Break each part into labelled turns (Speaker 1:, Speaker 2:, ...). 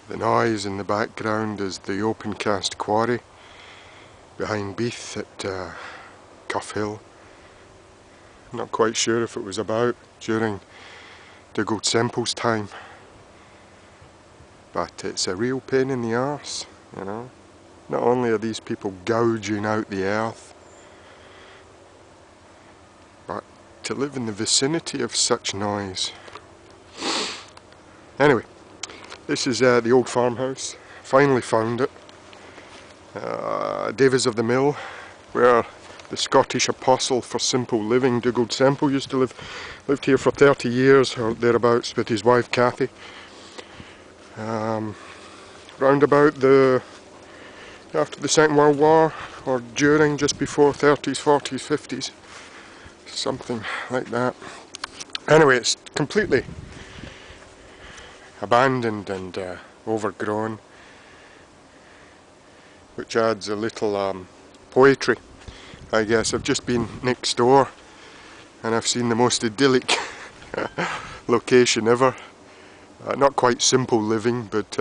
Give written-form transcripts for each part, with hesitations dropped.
Speaker 1: The noise in the background is the open cast quarry behind Beath at Cuff Hill. I'm not quite sure if it was about during Dugald Semple's time, but it's a real pain in the arse, you know. Not only are these people gouging out the earth, but to live in the vicinity of such noise. Anyway, this is the old farmhouse. Finally found it. Davies O the Mill, where the Scottish apostle for simple living, Dugald Semple, used to lived here for 30 years or thereabouts with his wife Cathie. Round about after the Second World War, or during, just before, 30s, 40s, 50s, something like that. Anyway, it's completely abandoned and overgrown, which adds a little poetry, I guess. I've just been next door and I've seen the most idyllic location ever. Not quite simple living, but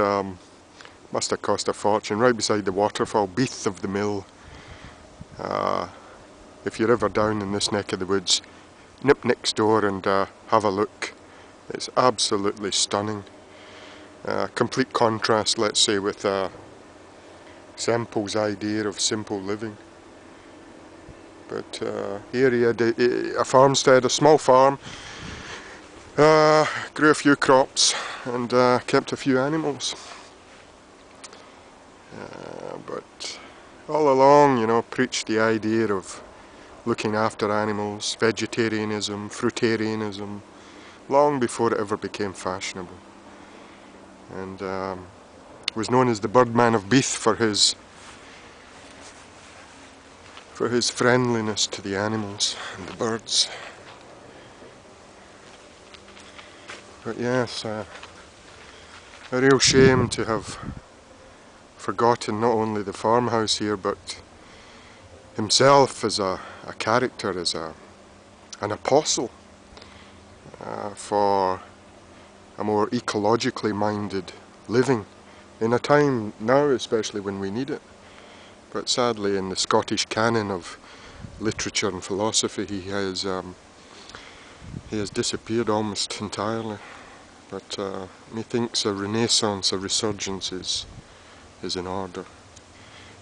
Speaker 1: must have cost a fortune. Right beside the waterfall, Davies O the Mill. If you're ever down in this neck of the woods, nip next door and have a look. It's absolutely stunning. Complete contrast, let's say, with Semple's idea of simple living. But here he had a farmstead, a small farm, grew a few crops and kept a few animals. But all along, you know, preached the idea of looking after animals, vegetarianism, fruitarianism, long before it ever became fashionable. And was known as the Birdman of Beath for his friendliness to the animals and the birds. But yes, a real shame to have forgotten not only the farmhouse here, but himself as a character, as an apostle for a more ecologically minded living in a time now, especially when we need it. But sadly, in the Scottish canon of literature and philosophy, he has disappeared almost entirely. But methinks a renaissance, a resurgence is in order.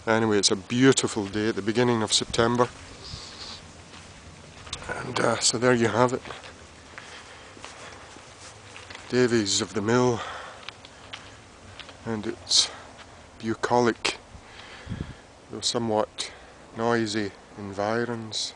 Speaker 1: Anyway, it's a beautiful day at the beginning of September, and so there you have it. Davies O the Mill and its bucolic, though somewhat noisy, environs.